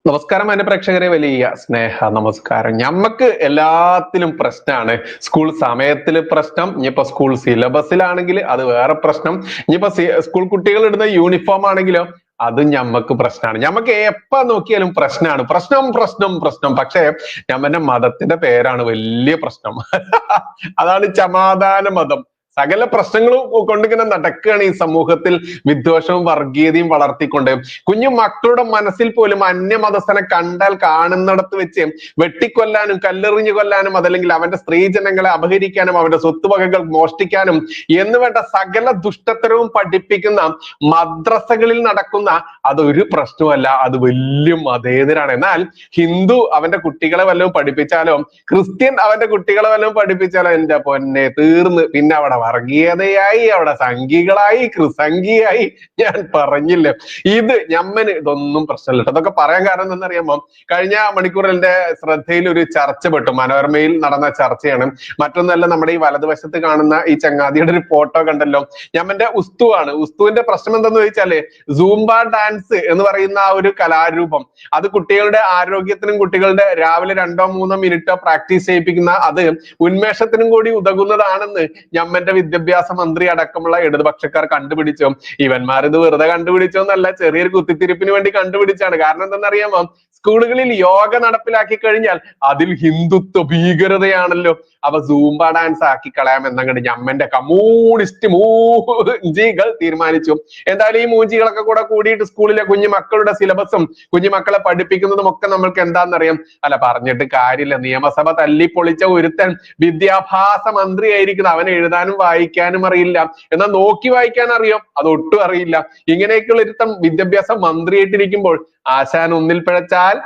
നമസ്കാരം എന്റെ പ്രേക്ഷകരെ, വലിയ സ്നേഹ നമസ്കാരം. ഞമ്മക്ക് എല്ലാത്തിലും പ്രശ്നമാണ്. സ്കൂൾ സമയത്തില് പ്രശ്നം, ഇനിയിപ്പോ സ്കൂൾ സിലബസിലാണെങ്കിൽ അത് വേറെ പ്രശ്നം, ഇനിയിപ്പോ സ്കൂൾ കുട്ടികൾ ഇടുന്ന യൂണിഫോം ആണെങ്കിലോ അത് ഞമ്മക്ക് പ്രശ്നമാണ്. ഞമ്മക്ക് എപ്പോ നോക്കിയാലും പ്രശ്നമാണ്. പ്രശ്നം പ്രശ്നം പ്രശ്നം. പക്ഷേ ഞമ്മന്റെ മതത്തിന്റെ പേരാണ് വലിയ പ്രശ്നം. അതാണ് സമാധാന മതം. സകല പ്രശ്നങ്ങളും കൊണ്ടിങ്ങനെ നടക്കുകയാണ് ഈ സമൂഹത്തിൽ. വിദ്വേഷവും വർഗീയതയും വളർത്തിക്കൊണ്ട് കുഞ്ഞു മക്കളുടെ മനസ്സിൽ പോലും അന്യമതസ്ഥനെ കണ്ടാൽ കാണുന്നിടത്ത് വെച്ച് വെട്ടിക്കൊല്ലാനും കല്ലെറിഞ്ഞു കൊല്ലാനും അതല്ലെങ്കിൽ അവന്റെ സ്ത്രീജനങ്ങളെ അപഹരിക്കാനും അവന്റെ സ്വത്തുവകകൾ മോഷ്ടിക്കാനും എന്ന് വേണ്ട സകല ദുഷ്ടത്തരവും പഠിപ്പിക്കുന്ന മദ്രസകളിൽ നടക്കുന്ന അതൊരു പ്രശ്നമല്ല, അത് വലിയ മതേതരാണ്. എന്നാൽ ഹിന്ദു അവന്റെ കുട്ടികളെ വല്ലതും പഠിപ്പിച്ചാലോ, ക്രിസ്ത്യൻ അവന്റെ കുട്ടികളെ വല്ലതും പഠിപ്പിച്ചാലോ, എന്റെ പൊന്നെ തീർന്ന്. പിന്നെ അവിടെ വർഗീയതയായി, അവിടെ സംഘികളായി, ക്രിസംഖിയായി. ഞാൻ പറഞ്ഞില്ലേ, ഇത് ഞമ്മന് ഇതൊന്നും പ്രശ്നമില്ല. അതൊക്കെ പറയാൻ കാരണം എന്നറിയാമോ, കഴിഞ്ഞ മണിക്കൂറിൽ എന്റെ ശ്രദ്ധയിൽ ഒരു ചർച്ച പെട്ടു. മനോരമയിൽ നടന്ന ചർച്ചയാണ്. മറ്റൊന്നല്ല, നമ്മുടെ ഈ വലതുവശത്ത് കാണുന്ന ഈ ചങ്ങാതിയുടെ ഒരു ഫോട്ടോ കണ്ടല്ലോ. ഞമ്മന്റെ ഉസ്തുവാണ്. ഉസ്തുവിന്റെ പ്രശ്നം എന്തെന്ന് ചോദിച്ചാല്, സൂംബ ഡാൻസ് എന്ന് പറയുന്ന ആ ഒരു കലാരൂപം, അത് കുട്ടികളുടെ ആരോഗ്യത്തിനും കുട്ടികളുടെ രാവിലെ 2-3 മിനിറ്റോ പ്രാക്ടീസ് ചെയ്യിപ്പിക്കുന്ന അത് ഉന്മേഷത്തിനും കൂടി ഉതകുന്നതാണെന്ന് ഞമ്മന്റെ വിദ്യാഭ്യാസ മന്ത്രി അടക്കമുള്ള ഇടതുപക്ഷക്കാർ കണ്ടുപിടിച്ചു. ഇവന്മാർ ഇത് വെറുതെ കണ്ടുപിടിച്ചോന്നല്ല, ചെറിയൊരു കുത്തിത്തിരിപ്പിന് വേണ്ടി കണ്ടുപിടിച്ചാണ്. കാരണം എന്തെന്നറിയാമോ, സ്കൂളുകളിൽ യോഗ നടപ്പിലാക്കി കഴിഞ്ഞാൽ അതിൽ ഹിന്ദുത്വ ഭീകരതയാണല്ലോ. അപ്പൊ സൂംബ ഡാൻസ് ആക്കി കളയാം എന്നങ്ങോട്ട് ഞമ്മന്റെ കമ്മ്യൂണിസ്റ്റ് മൂഞ്ചികൾ തീരുമാനിച്ചു. എന്തായാലും ഈ മൂഞ്ചികളൊക്കെ കൂടെ കൂടിയിട്ട് സ്കൂളിലെ കുഞ്ഞു മക്കളുടെ സിലബസും കുഞ്ഞു മക്കളെ പഠിപ്പിക്കുന്നതും ഒക്കെ നമ്മൾക്ക് എന്താണെന്നറിയാം. അല്ല, പറഞ്ഞിട്ട് കാര്യമില്ല. നിയമസഭ തല്ലിപ്പൊളിച്ച ഒരുത്തൻ വിദ്യാഭ്യാസ മന്ത്രിയായിരിക്കുന്നത്. അവൻ എഴുതാനും വായിക്കാനും അറിയില്ല. എന്നാൽ നോക്കി വായിക്കാൻ അറിയോ? അതൊട്ടും അറിയില്ല. ഇങ്ങനെയൊക്കെയുള്ള ഒരുത്തൻ വിദ്യാഭ്യാസ മന്ത്രിയായിട്ടിരിക്കുമ്പോൾ ആശാൻ ഒന്നിൽ പിഴച്ചാൽ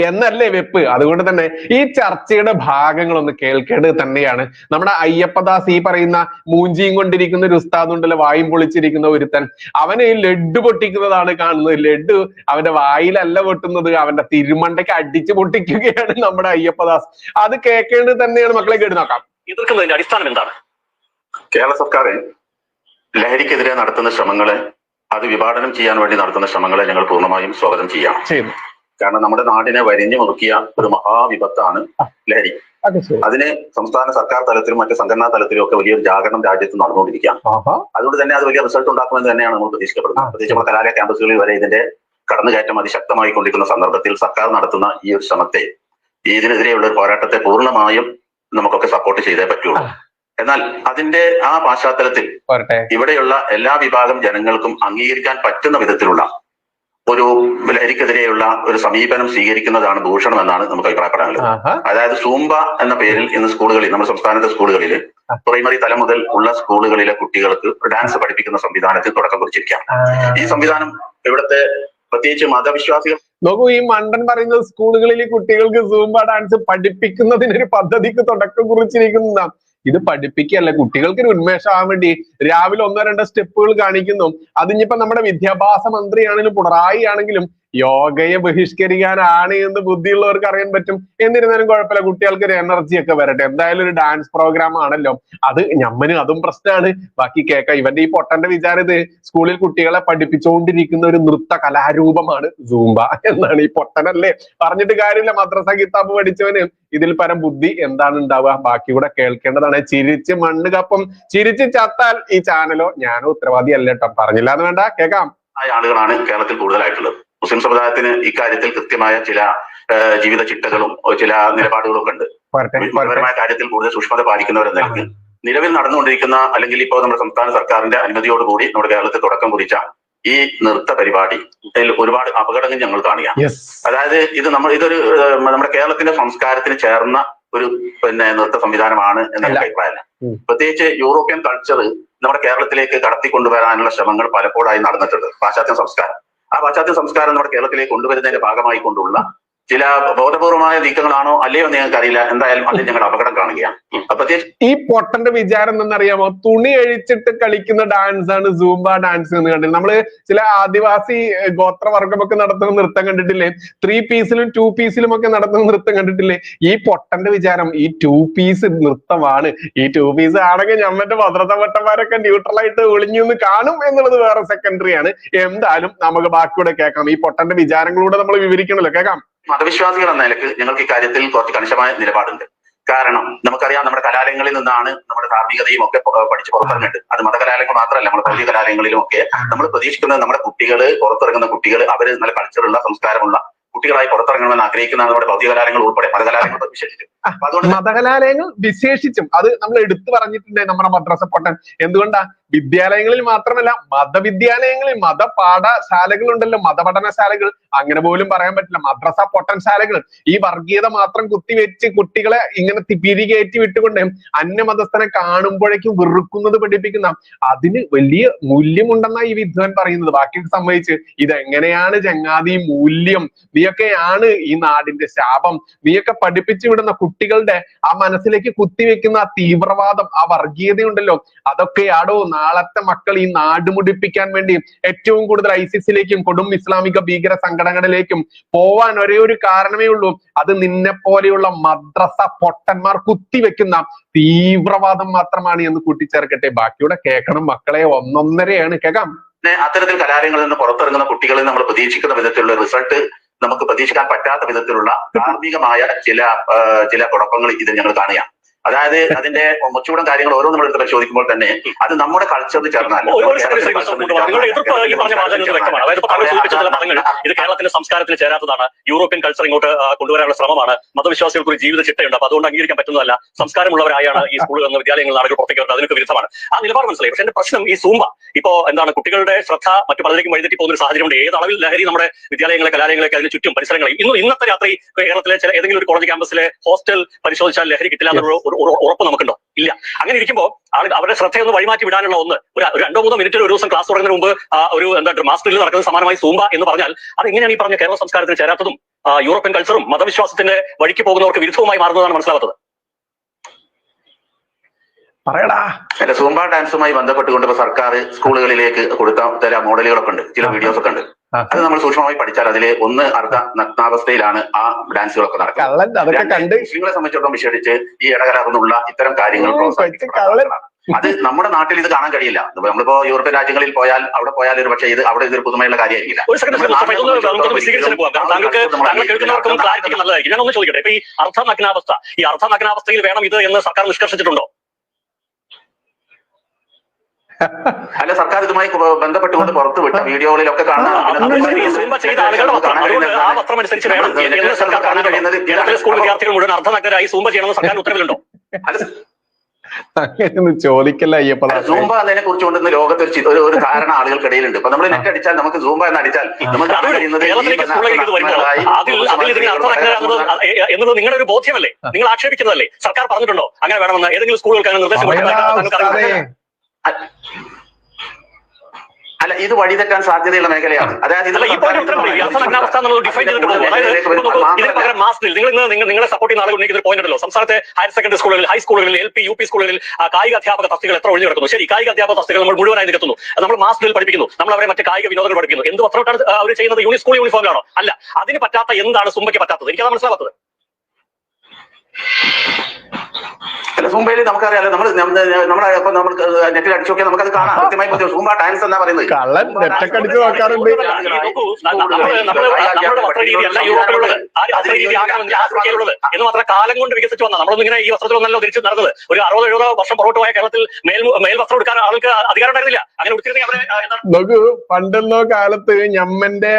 എന്നല്ലേ വെപ്പ്. അതുകൊണ്ട് തന്നെ ഈ ചർച്ചയുടെ ഭാഗങ്ങളൊന്ന് കേൾക്കേണ്ടത് തന്നെയാണ്. നമ്മുടെ അയ്യപ്പദാസ് ഈ പറയുന്ന മൂഞ്ചിയും കൊണ്ടിരിക്കുന്ന ഒരു ഉസ്താദ് ഉണ്ടല്ലോ, വായും പൊളിച്ചിരിക്കുന്ന ഒരുത്തൻ, അവന് ലഡ്ഡു പൊട്ടിക്കുന്നതാണ് കാണുന്നത്. ലഡ്ഡു അവന്റെ വായിലല്ല പൊട്ടുന്നത്, അവന്റെ തിരുമണ്ടയ്ക്ക് അടിച്ചു പൊട്ടിക്കുകയാണ് നമ്മുടെ അയ്യപ്പദാസ്. അത് കേൾക്കേണ്ടത് തന്നെയാണ്. മക്കളെ കേട്ട് നോക്കാം. എതിർക്കുന്നതിന്റെ അടിസ്ഥാനം എന്താണ്? കേരള സർക്കാർ ലഹരിക്കെതിരെ നടത്തുന്ന ശ്രമങ്ങളെ, അത് വിഭാടനം ചെയ്യാൻ വേണ്ടി നടത്തുന്ന ശ്രമങ്ങളെ ഞങ്ങൾ പൂർണ്ണമായും സ്വാഗതം ചെയ്യാം. കാരണം നമ്മുടെ നാടിനെ വരിഞ്ഞു മുറുക്കിയ ഒരു മഹാവിപത്താണ് ലഹരി. അതിന് സംസ്ഥാന സർക്കാർ തലത്തിലും മറ്റു സംഘടനാ തലത്തിലും ഒക്കെ വലിയൊരു ജാഗരണം രാജ്യത്ത് നടന്നുകൊണ്ടിരിക്കുകയാണ്. അതുകൊണ്ട് തന്നെ അത് വലിയ റിസൾട്ട് ഉണ്ടാക്കുമെന്ന് തന്നെയാണ് നമ്മൾ പ്രതീക്ഷിക്കപ്പെടുന്നത്. പ്രത്യേകിച്ച് നമ്മുടെ കലാലയ ക്യാമ്പസുകളിൽ വരെ ഇതിന്റെ കടന്നുകയറ്റം അതിശക്തമായി കൊണ്ടിരിക്കുന്ന സന്ദർഭത്തിൽ സർക്കാർ നടത്തുന്ന ഈ ഒരു ശ്രമത്തെ, ഇതിനെതിരെയുള്ള ഒരു പോരാട്ടത്തെ പൂർണ്ണമായും നമുക്കൊക്കെ സപ്പോർട്ട് ചെയ്തേ പറ്റുള്ളൂ. എന്നാൽ അതിന്റെ ആ പശ്ചാത്തലത്തിൽ ഇവിടെയുള്ള എല്ലാ വിഭാഗം ജനങ്ങൾക്കും അംഗീകരിക്കാൻ പറ്റുന്ന വിധത്തിലുള്ള ഒരു ലഹരിക്കെതിരെയുള്ള ഒരു സമീപനം സ്വീകരിക്കുന്നതാണ് ദൂഷണം എന്നാണ് നമുക്ക് അഭിപ്രായപ്പെടാനുള്ളത്. അതായത് സൂംബ എന്ന പേരിൽ ഇന്ന് സ്കൂളുകളിൽ, നമ്മുടെ സംസ്ഥാനത്തെ സ്കൂളുകളിൽ പ്രൈമറി തലം മുതൽ ഉള്ള സ്കൂളുകളിലെ കുട്ടികൾക്ക് ഡാൻസ് പഠിപ്പിക്കുന്ന സംവിധാനത്തിൽ തുടക്കം കുറിച്ചിരിക്കുകയാണ്. ഈ സംവിധാനം ഇവിടുത്തെ പ്രത്യേകിച്ച് മതവിശ്വാസികൾ നോക്കൂ, ഈ മണ്ടൻ പറയുന്നത് സ്കൂളുകളിൽ കുട്ടികൾക്ക് സൂംബ ഡാൻസ് പഠിപ്പിക്കുന്നതിനൊരു പദ്ധതിക്ക് തുടക്കം കുറിച്ചിരിക്കുന്നതാണ്. ഇത് പഠിപ്പിക്കുകയല്ല, കുട്ടികൾക്ക് ഒരു ഉന്മേഷമാകാൻ വേണ്ടി രാവിലെ 1-2 സ്റ്റെപ്പുകൾ കാണിക്കുന്നു. അതിനിപ്പോ നമ്മുടെ വിദ്യാഭ്യാസ മന്ത്രിയാണെങ്കിലും പിണറായി ആണെങ്കിലും യോഗയെ ബഹിഷ്കരിക്കാനാണ് എന്ന് ബുദ്ധിയുള്ളവർക്ക് അറിയാൻ പറ്റും. എന്നിരുന്നാലും കുഴപ്പമില്ല, കുട്ടികൾക്ക് ഒരു എനർജി ഒക്കെ വരട്ടെ. എന്തായാലും ഒരു ഡാൻസ് പ്രോഗ്രാം ആണല്ലോ അത്. ഞമ്മന് അതും പ്രശ്നമാണ്. ബാക്കി കേൾക്കാം. ഇവന്റെ ഈ പൊട്ടന്റെ വിചാരം ഇത് സ്കൂളിൽ കുട്ടികളെ പഠിപ്പിച്ചുകൊണ്ടിരിക്കുന്ന ഒരു നൃത്ത കലാരൂപമാണ് സൂംബ എന്നാണ്. ഈ പൊട്ടനല്ലേ, പറഞ്ഞിട്ട് കാര്യമില്ല. മദ്രസ കിതാബ് പഠിച്ചവന് ഇതിൽ പരം ബുദ്ധി എന്താണ് ഉണ്ടാവുക? ബാക്കി കൂടെ കേൾക്കേണ്ടതാണ്. ചിരിച്ച് മണ്ണ് കപ്പം, ചിരിച്ച് ചത്താൽ ഈ ചാനലോ ഞാനോ ഉത്തരവാദിയല്ല കേട്ടോ. പറഞ്ഞില്ല എന്ന് വേണ്ട, കേൾക്കാം. ആളുകളാണ് കേരളത്തിൽ കൂടുതലായിട്ടുള്ളത്. മുസ്ലിം സമുദായത്തിന് ഇക്കാര്യത്തിൽ കൃത്യമായ ചില ജീവിത ചിട്ടകളും ചില നിലപാടുകളും ഒക്കെ ഉണ്ട്. മതപരമായ കാര്യത്തിൽ കൂടുതൽ സൂക്ഷ്മത പാലിക്കുന്നവരെന്ന നിലയ്ക്ക് നിലവിൽ നടന്നുകൊണ്ടിരിക്കുന്ന, അല്ലെങ്കിൽ ഇപ്പോൾ നമ്മുടെ സംസ്ഥാന സർക്കാരിന്റെ അനുമതിയോടുകൂടി നമ്മുടെ കേരളത്തിൽ തുടക്കം കുറിച്ച ഈ നൃത്ത പരിപാടി ഒരുപാട് അപകടങ്ങൾ ഞങ്ങൾ കാണുകയാണ്. അതായത് ഇതൊരു നമ്മുടെ കേരളത്തിന്റെ സംസ്കാരത്തിന് ചേർന്ന ഒരു നൃത്ത സംവിധാനമാണ് എന്ന അഭിപ്രായമല്ല. പ്രത്യേകിച്ച് യൂറോപ്യൻ കൾച്ചർ നമ്മുടെ കേരളത്തിലേക്ക് കടത്തിക്കൊണ്ടുവരാനുള്ള ശ്രമങ്ങൾ പലപ്പോഴായി നടന്നിട്ടുണ്ട്. പാശ്ചാത്യ സംസ്കാരം, ആ പാശ്ചാത്യ സംസ്കാരം നമ്മുടെ കേരളത്തിലേക്ക് കൊണ്ടുവരുന്നതിന്റെ ഭാഗമായി കൊണ്ടുള്ള ചില ബോധപൂർവമായ നീക്കങ്ങളാണോ അല്ലയോ എന്ന് ഞങ്ങൾക്ക് അറിയില്ല. എന്തായാലും അതിൽ ഞങ്ങൾ അപകടം കാണുകയാണ്. ഈ പൊട്ടന്റെ വിചാരം എന്നറിയാമോ? തുണി അഴിച്ചിട്ട് കളിക്കുന്ന ഡാൻസ് ആണ് സൂംബ ഡാൻസ് എന്ന് കണ്ടില്ല? നമ്മള് ചില ആദിവാസി ഗോത്രവർഗമൊക്കെ നടത്തുന്ന നൃത്തം കണ്ടിട്ടില്ലേ? 3 പീസിലും 2 പീസിലും ഒക്കെ നടത്തുന്ന നൃത്തം കണ്ടിട്ടില്ലേ? ഈ പൊട്ടന്റെ വിചാരം ഈ 2 പീസ് നൃത്തമാണ്. ഈ 2 പീസ് ആണെങ്കിൽ ഞമ്മന്റെ ഭദ്രതവട്ടന്മാരൊക്കെ ന്യൂട്രലായിട്ട് ഒളിഞ്ഞു കാണും എന്നുള്ളത് വേറെ സെക്കൻഡറി ആണ്. എന്തായാലും നമുക്ക് ബാക്കിയൂടെ കേൾക്കാം. ഈ പൊട്ടന്റെ വിചാരങ്ങളൂടെ നമ്മൾ വിവരിക്കണല്ലോ, കേൾക്കാം. മതവിശ്വാസികൾ എന്ന നിലക്ക് ഞങ്ങൾക്ക് ഇക്കാര്യത്തിൽ കുറച്ച് കണിശമായ നിലപാടുണ്ട്. കാരണം നമുക്കറിയാം, നമ്മുടെ കലാലയങ്ങളിൽ നിന്നാണ് നമ്മുടെ ധാർമ്മികതയും ഒക്കെ പഠിച്ച് പുറത്തിറങ്ങിയിട്ട്. അത് മതകലാലയങ്ങൾ മാത്രമല്ല, നമ്മുടെ ഭൗതിക കലാലയങ്ങളിലും ഒക്കെ നമ്മൾ പ്രതീക്ഷിക്കുന്നത് നമ്മുടെ കുട്ടികൾ, പുറത്തിറങ്ങുന്ന കുട്ടികൾ അവര് നല്ല കൾച്ചറുള്ള സംസ്കാരമുള്ള കുട്ടികളായി പുറത്തിറങ്ങണമെന്ന് ആഗ്രഹിക്കുന്ന നമ്മുടെ ഭൗതിക കലാലയങ്ങൾ ഉൾപ്പെടെ മതകലാലയങ്ങൾ വിശേഷിച്ചും. മതകലാലയങ്ങൾ വിശേഷിച്ചും അത് നമ്മൾ എടുത്തു പറഞ്ഞിട്ടുണ്ട് നമ്മുടെ മദ്രസ പൊട്ടൻ. എന്തുകൊണ്ടാ? വിദ്യാലയങ്ങളിൽ മാത്രമല്ല, മതവിദ്യാലയങ്ങളിൽ മതപാഠശാലകളുണ്ടല്ലോ, മതപഠനശാലകൾ, അങ്ങനെ പോലും പറയാൻ പറ്റില്ല, മദ്രസ പൊട്ടൻശാലകൾ. ഈ വർഗീയത മാത്രം കുത്തിവെച്ച് കുട്ടികളെ ഇങ്ങനെ പിരികേറ്റി വിട്ടുകൊണ്ട് അന്യമതസ്ഥനെ കാണുമ്പോഴേക്കും വെറുക്കുന്നത് പഠിപ്പിക്കുന്ന, അതിന് വലിയ മൂല്യമുണ്ടെന്നാണ് ഈ വിദ്വാൻ പറയുന്നത്. ബാക്കി സംബന്ധിച്ച് ഇതെങ്ങനെയാണ് ചങ്ങാതി മൂല്യം? നീയൊക്കെയാണ് ഈ നാടിന്റെ ശാപം. നീയൊക്കെ പഠിപ്പിച്ചു വിടുന്ന കുട്ടികളുടെ ആ മനസ്സിലേക്ക് കുത്തിവെക്കുന്ന ആ തീവ്രവാദം, ആ വർഗീയതയുണ്ടല്ലോ, അതൊക്കെയാടോ നാളത്തെ മക്കൾ ഈ നാട് മുടിപ്പിക്കാൻ വേണ്ടി ഏറ്റവും കൂടുതൽ ISISിലേക്കും കൊടും ഇസ്ലാമിക ഭീകര സംഘടനകളിലേക്കും പോവാൻ ഒരേ ഒരു കാരണമേ ഉള്ളൂ. അത് നിന്നെ പോലെയുള്ള മദ്രസ പൊട്ടന്മാർ കുത്തിവെക്കുന്ന തീവ്രവാദം മാത്രമാണ് എന്ന് കൂട്ടിച്ചേർക്കട്ടെ. ബാക്കിയൂടെ കേൾക്കണം മക്കളെ, ഒന്നൊന്നരയാണ്, കേൾക്കാം. അത്തരത്തിൽ കലാലയങ്ങളിൽ നിന്ന് പുറത്തിറങ്ങുന്ന കുട്ടികളിൽ നമ്മൾ പ്രതീക്ഷിക്കുന്ന വിധത്തിലുള്ള റിസൾട്ട് നമുക്ക് പ്രതീക്ഷിക്കാൻ പറ്റാത്ത വിധത്തിലുള്ള ധാർമ്മികമായ ചില കുഴപ്പങ്ങൾ ഇതിൽ ഞങ്ങൾ കാണുകയാണ്. അതായത് അതിന്റെ മുച്ചൂടൻ കാര്യങ്ങൾ ഓരോ നമ്മൾ എടുത്ത് പരിശോധിക്കുമ്പോൾ തന്നെ അത് നമ്മുടെ കൾച്ചറിൽ ചേർന്നാൽ ഇത് കേരളത്തിന്റെ സംസ്കാരത്തിൽ ചേരാത്തതാണ്. യൂറോപ്യൻ കൾച്ചർ ഇങ്ങോട്ട് കൊണ്ടുവരാനുള്ള ശ്രമമാണ്. മതവിശ്വാസികൾക്ക് ഒരു ജീവിത ചിട്ടയുണ്ട്. അപ്പൊ അതുകൊണ്ട് അംഗീകരിക്കാൻ പറ്റുന്നതല്ല. സംസ്കാരമുള്ളവരായാണ് ഈ സ്കൂളുകൾ വിദ്യാലയങ്ങൾ നാടുകൾ പുറത്തേക്ക് വരുന്നത്. അതിനൊക്കെ വിരുദ്ധമാണ്. ആ നിലപാട് മനസ്സിലായി. പക്ഷെ എന്റെ പ്രശ്നം ഈ സൂംബ ഇപ്പോ എന്താണ്, കുട്ടികളുടെ ശ്രദ്ധ മറ്റു പലരിലേക്കും വഴിതെറ്റി പോകുന്ന ഒരു സാഹചര്യമുണ്ട്. ഏത് അളവിൽ ലഹരി നമ്മുടെ വിദ്യാലയങ്ങളെ, കലാലയങ്ങളൊക്കെ അതിന് ചുറ്റും പരിസരങ്ങളിൽ ഇന്നത്തെ രാത്രി കേരളത്തിലെ ചില ഏതെങ്കിലും ഒരു കോളേജ് ക്യാമ്പസിലെ ഹോസ്റ്റൽ പരിശോധിച്ചാൽ ലഹരി കിട്ടില്ല എന്നുള്ള ഉറപ്പ് നമുക്കുണ്ടോ? ഇല്ല. അങ്ങനെ ഇരിക്കുമ്പോൾ അവരുടെ ശ്രദ്ധയൊന്ന് വഴിമാറ്റി വിടാനുള്ള ഒരു 2-3 മിനിറ്റിൽ ഒരു ദിവസം ക്ലാസ് തുടങ്ങുന്നതിന് മുമ്പ് ഒരു മാസ് ഡ്രിൽ നടക്കുന്നത് സമാനമായി സൂംബ എന്ന് പറഞ്ഞാൽ അത് എങ്ങനെയാണ് ഈ പറഞ്ഞ കേരള സംസ്കാരത്തിന് ചേരാത്തതും യൂറോപ്യൻ കൾച്ചറും മതവിശ്വാസത്തിന്റെ വഴിക്ക് പോകുന്നവർക്ക് വിരുദ്ധവുമായി മാറുന്നതാണ് മനസ്സിലാവാത്തത്? പറയടാ. സൂംബ ഡാൻസുമായി ബന്ധപ്പെട്ടുകൊണ്ട് ഇപ്പൊ സർക്കാർ സ്കൂളുകളിലേക്ക് കൊടുത്ത ചില മോഡലുകളൊക്കെ ഉണ്ട്, ചില വീഡിയോസ് ഒക്കെ ഉണ്ട്. അത് നമ്മൾ സൂക്ഷ്മമായി പഠിച്ചാൽ അതിൽ ഒന്ന് അർദ്ധ നഗ്നാവസ്ഥയിലാണ് ആ ഡാൻസുകളൊക്കെ നടക്കുന്നത്. മുസ്ലിങ്ങളെ സംബന്ധിച്ചിടത്തോളം വിശേഷിച്ച് ഈ ഇടകലർന്നുള്ള ഇത്തരം കാര്യങ്ങൾ അത് നമ്മുടെ നാട്ടിൽ ഇത് കാണാൻ കഴിയില്ല. നമ്മളിപ്പോ യൂറോപ്യൻ രാജ്യങ്ങളിൽ പോയാൽ അവിടെ പോയാൽ ഒരു പക്ഷേ അവിടെ ഇതൊരു പുതുമയുള്ള കാര്യമായിരിക്കില്ല. ഞാനൊന്ന് ചോദിക്കട്ടെ, ഇപ്പൊ ഈ അർദ്ധ നഗ്നാവസ്ഥയിൽ വേണം ഇത് എന്ന് സർക്കാർ നിഷ്കർഷിച്ചിട്ടുണ്ടോ? അല്ല, സർക്കാർ ഇതുമായി ബന്ധപ്പെട്ടുകൊണ്ട് പുറത്തുവിട്ട വീഡിയോകളിലൊക്കെ കാണാൻ സ്കൂൾ വിദ്യാർത്ഥികൾ മുഴുവൻ അർദ്ധനഗ്നരായി സൂംബ ചെയ്യണമെന്ന് സർക്കാർ ഉത്തരവിലുണ്ടോ? ചോദിക്കല്ല അയ്യപ്പ. സൂംബ എന്നതിനെ കുറിച്ച് കൊണ്ടുവന്ന ലോകത്ത് ഒരു ധാരണ ആളുകൾക്കിടയിലുണ്ട്. ഇപ്പൊ നമ്മൾ നെറ്റ് അടിച്ചാൽ നമുക്ക് സൂംബ എന്ന് അടിച്ചാൽ എന്നത് നിങ്ങളുടെ ഒരു ബോധ്യമല്ലേ? നിങ്ങൾ ആക്ഷേപിക്കുന്നതല്ലേ? സർക്കാർ പറഞ്ഞിട്ടുണ്ടോ അങ്ങനെ വേണമെന്ന്? ഏതെങ്കിലും സ്കൂളുകൾക്ക് അങ്ങനെ നിർദ്ദേശം? അല്ല, ഇത് വഴിതെറ്റാൻ സാധ്യതയുള്ള മേഖലയാണ്. അതായത് നിങ്ങളെ സപ്പോർട്ട് ചെയ്യുന്ന ആളുകൾ ഉന്നയിക്കുന്ന ഒരു പോയിന്റ് ഉണ്ടല്ലോ, സംസ്ഥാനത്തെ ഹയർ സെക്കൻഡറി സ്കൂളുകളിൽ, ഹൈസ്കൂളുകളിൽ, LP UP സ്കൂളുകളിൽ കായിക അധ്യാപക തസ്തികൾ എത്ര ഒഴിഞ്ഞു കിടക്കുന്നു. ശരി, കായിക അധ്യാപക തസ്തികൾ നമ്മൾ മുഴുവനായി നിരത്തുന്നു, നമ്മൾ മാസ് ഡ്രിൽ പഠിപ്പിക്കുന്നു, നമ്മൾ അവരെ മറ്റ് കായിക വിനോദങ്ങൾ പഠിപ്പിക്കുന്നു. എന്ത് പത്രമായിട്ടാണ് അവർ ചെയ്യുന്നത്? സ്കൂൾ യൂണിഫോമിലാണോ? അല്ല. അതിന് പറ്റാത്ത എന്താണ് സൂംബയ്ക്ക് പറ്റാത്തത്? എനിക്കത് മനസ്സിലാവാത്തത്. അല്ല, സൂംബയിൽ നമുക്കറിയാലോ, നമ്മൾ നെറ്റിൽ അടിച്ചു നോക്കിയാൽ നമുക്കത് കാണാം കൃത്യമായി. സൂംബ ഡാൻസ് എന്നാ പറയുന്നത്. എന്ന് മാത്രം കാലം കൊണ്ട് വികസിച്ചു വന്ന നമ്മളൊന്നും ഇങ്ങനെ ഈ വസ്ത്രത്തിലൊന്നല്ലോ തിരിച്ചു നടന്നത്. ഒരു 60-70 വർഷം പുറകോട്ട് പോയ കേരളത്തിൽ മേൽ വസ്ത്രം എടുക്കാൻ ആൾക്ക് അധികാരം ഉണ്ടായിരുന്നില്ല. അങ്ങനെ എടുത്തിരുന്നെങ്കിൽ പണ്ടെന്നോ കാലത്ത് ഞമ്മന്റെ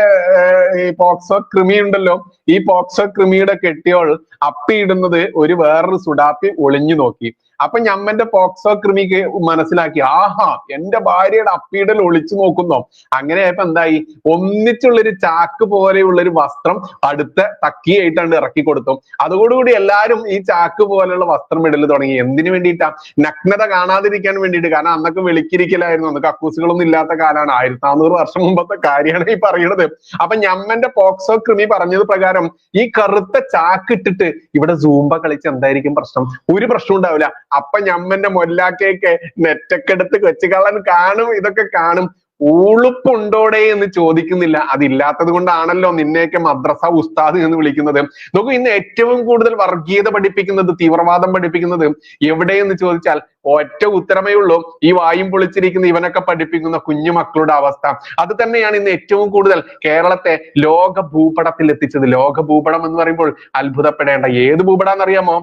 ഈ പോക്സോ കൃമി ഉണ്ടല്ലോ, ഈ പോക്സോ കൃമിയുടെ കെട്ടിയോൾ അപ്പിയിടുന്നത് ഒരു വേറൊരു സുഡാപ്പി ഒളിഞ്ഞു നോക്കി. അപ്പൊ ഞമ്മന്റെ പോക്സോ ക്രിമിക്ക് മനസ്സിലാക്കി, ആഹാ എന്റെ ഭാര്യയുടെ അപ്പീഡൽ ഒളിച്ചു നോക്കുന്നോ. അങ്ങനെ ആയപ്പോ എന്തായി, ഒന്നിച്ചുള്ളൊരു ചാക്ക് പോലെയുള്ളൊരു വസ്ത്രം അടുത്ത തക്കിയായിട്ടാണ് ഇറക്കി കൊടുത്തു. അതോടുകൂടി എല്ലാരും ഈ ചാക്ക് പോലെയുള്ള വസ്ത്രം ഇടൽ തുടങ്ങി. എന്തിനു വേണ്ടിയിട്ടാ? നഗ്നത കാണാതിരിക്കാൻ വേണ്ടിയിട്ട്. കാരണം അന്നൊക്കെ വെളിക്കിരിക്കലായിരുന്നു, അന്ന് കക്കൂസുകളൊന്നും ഇല്ലാത്ത കാലാണ്. 1400 വർഷം മുമ്പത്തെ കാര്യമാണ് ഈ പറയുന്നത്. അപ്പൊ ഞമ്മന്റെ പോക്സോ ക്രിമി പറഞ്ഞത് പ്രകാരം ഈ കറുത്ത ചാക്ക് ഇട്ടിട്ട് ഇവിടെ സൂംബ കളിച്ച് എന്തായിരിക്കും പ്രശ്നം? ഒരു പ്രശ്നം ഉണ്ടാവില്ല. അപ്പൊ ഞമ്മന്റെ മൊല്ലാക്കയൊക്കെ നെറ്റൊക്കെ എടുത്ത് കൊച്ചുകള്ളൻ കാണും, ഇതൊക്കെ കാണും. ഉളുപ്പുണ്ടോടെ എന്ന് ചോദിക്കുന്നില്ല. അതില്ലാത്തത് കൊണ്ടാണല്ലോ നിന്നെയൊക്കെ മദ്രസ ഉസ്താദ് എന്ന് വിളിക്കുന്നത്. നോക്കൂ, ഇന്ന് ഏറ്റവും കൂടുതൽ വർഗീയത പഠിപ്പിക്കുന്നത്, തീവ്രവാദം പഠിപ്പിക്കുന്നത് എവിടെയെന്ന് ചോദിച്ചാൽ ഒറ്റ ഉത്തരമേ ഉള്ളൂ, ഈ വായും പൊളിച്ചിരിക്കുന്ന ഇവനൊക്കെ പഠിപ്പിക്കുന്ന കുഞ്ഞു മക്കളുടെ അവസ്ഥ. അത് തന്നെയാണ് ഇന്ന് ഏറ്റവും കൂടുതൽ കേരളത്തെ ലോക ഭൂപടത്തിൽ എത്തിച്ചത്. ലോക ഭൂപടം എന്ന് പറയുമ്പോൾ അത്ഭുതപ്പെടേണ്ട. ഏത് ഭൂപടാന്നറിയാമോ?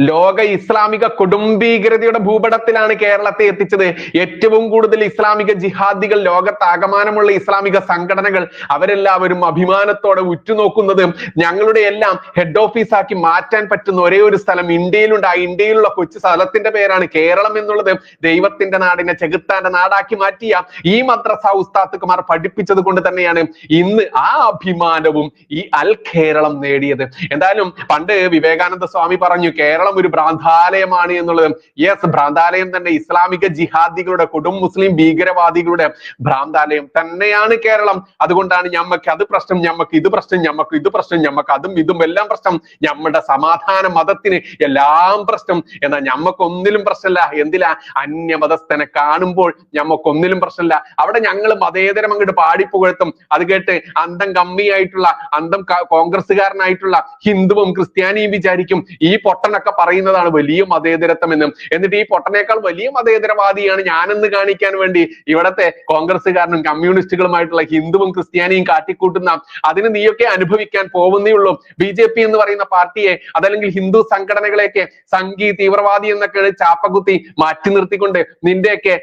ലോക ഇസ്ലാമിക കൊടുംഭീകരതയുടെ ഭൂപടത്തിലാണ് കേരളത്തെ എത്തിച്ചത്. ഏറ്റവും കൂടുതൽ ഇസ്ലാമിക ജിഹാദികൾ, ലോകത്താകമാനമുള്ള ഇസ്ലാമിക സംഘടനകൾ, അവരെല്ലാവരും അഭിമാനത്തോടെ ഉറ്റുനോക്കുന്നത് ഞങ്ങളുടെ എല്ലാം ഹെഡ് ഓഫീസ് ആക്കി മാറ്റാൻ പറ്റുന്ന ഒരേ ഒരു സ്ഥലം ഇന്ത്യയിലുണ്ട്. ആ ഇന്ത്യയിലുള്ള കൊച്ചു സ്ഥലത്തിന്റെ പേരാണ് കേരളം എന്നുള്ളത്. ദൈവത്തിന്റെ നാടിനെ ചെകുത്താന്റെ നാടാക്കി മാറ്റിയ ഈ മദ്രസ ഉസ്താദുമാർ പഠിപ്പിച്ചത് കൊണ്ട് തന്നെയാണ് ഇന്ന് ആ അഭിമാനവും ഈ അൽ കേരളം നേടിയത്. എന്തായാലും പണ്ട് വിവേകാനന്ദ സ്വാമി പറഞ്ഞു, കേരളം ഒരു ഭ്രാന്താലയമാണ് എന്നുള്ളത്. യെസ്, ഭ്രാന്താലയം തന്നെ. ഇസ്ലാമിക ജിഹാദികളുടെ, കൊടും മുസ്ലിം ഭീകരവാദികളുടെ ഭ്രാന്താലയം തന്നെയാണ് കേരളം. അതുകൊണ്ടാണ് ഞമ്മക്ക് അത് പ്രശ്നം, ഞമ്മക്ക് ഇത് പ്രശ്നം, ഞമ്മക്ക് ഇത് പ്രശ്നം, ഞമ്മക്ക് അതും ഇതും എല്ലാം പ്രശ്നം, നമ്മുടെ സമാധാന മതത്തിന് എല്ലാം പ്രശ്നം. എന്നാൽ ഞമ്മക്കൊന്നിലും പ്രശ്നമില്ല. എന്തിലാ? അന്യമതസ്ഥനെ കാണുമ്പോൾ ഞമ്മക്കൊന്നിലും പ്രശ്നമില്ല. അവിടെ ഞങ്ങൾ മതേതരം അങ്ങോട്ട് പാടിപ്പുകഴ്ത്തും. അത് കേട്ട് അന്തം കമ്മിയായിട്ടുള്ള, അന്തം കോൺഗ്രസ്സുകാരനായിട്ടുള്ള ഹിന്ദുവും ക്രിസ്ത്യാനിയും വിചാരിക്കും ഈ പൊട്ടനൊക്കെ പറയുന്നതാണ് വലിയ മതേതരത്വം എന്നും. എന്നിട്ട് ഈ പൊട്ടനേക്കാൾ വലിയ മതേതരവാദിയാണ് ഞാനെന്ന് കാണിക്കാൻ വേണ്ടി ഇവിടത്തെ കോൺഗ്രസ്സുകാരനും കമ്മ്യൂണിസ്റ്റുകളുമായിട്ടുള്ള ഹിന്ദുവും ക്രിസ്ത്യാനിയും കാട്ടിക്കൂട്ടുന്ന, അതിന് നീയൊക്കെ അനുഭവിക്കാൻ പോകുന്നേ ഉള്ളൂ. BJP എന്ന് പറയുന്ന പാർട്ടിയെ, അതല്ലെങ്കിൽ ഹിന്ദു സംഘടനകളെയൊക്കെ സംഘി, തീവ്രവാദി എന്നൊക്കെ ചാപ്പകുത്തി മാറ്റി നിർത്തിക്കൊണ്ട് നിന്റെയൊക്കെ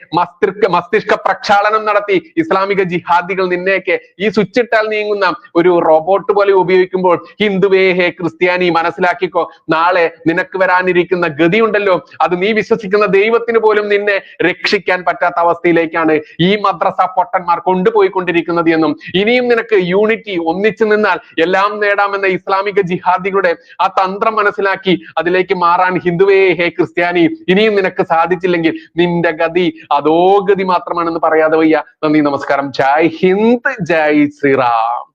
മസ്തിഷ്ക പ്രക്ഷാളനം നടത്തി ഇസ്ലാമിക ജിഹാദികൾ നിന്നെയൊക്കെ ഈ സ്വിച്ച് ഇട്ടാൽ നീങ്ങുന്ന ഒരു റോബോട്ട് പോലെ ഉപയോഗിക്കുമ്പോൾ, ഹിന്ദുവേ ഹേ ക്രിസ്ത്യാനി മനസ്സിലാക്കിക്കോ, നാളെ നിനക്ക് വരാനിരിക്കുന്ന ഗതിയുണ്ടല്ലോ, അത് നീ വിശ്വസിക്കുന്ന ദൈവത്തിന് പോലും നിന്നെ രക്ഷിക്കാൻ പറ്റാത്ത അവസ്ഥയിലേക്കാണ് ഈ മദ്രസ പൊട്ടന്മാർ കൊണ്ടുപോയിക്കൊണ്ടിരിക്കുന്നത് എന്നും, ഇനിയും നിനക്ക് യൂണിറ്റി, ഒന്നിച്ചു നിന്നാൽ എല്ലാം നേടാമെന്ന ഇസ്ലാമിക ജിഹാദികളുടെ ആ തന്ത്രം മനസ്സിലാക്കി അതിലേക്ക് മാറാൻ ഹിന്ദുവേ ഹേ ക്രിസ്ത്യാനി ഇനിയും നിനക്ക് സാധിച്ചില്ലെങ്കിൽ നിന്റെ ഗതി അധോഗതി മാത്രമാണെന്ന് പറയാതെ വയ്യ. നന്ദി, നമസ്കാരം. ജയ് ഹിന്ദ്, ജയ് ശ്രീറാം.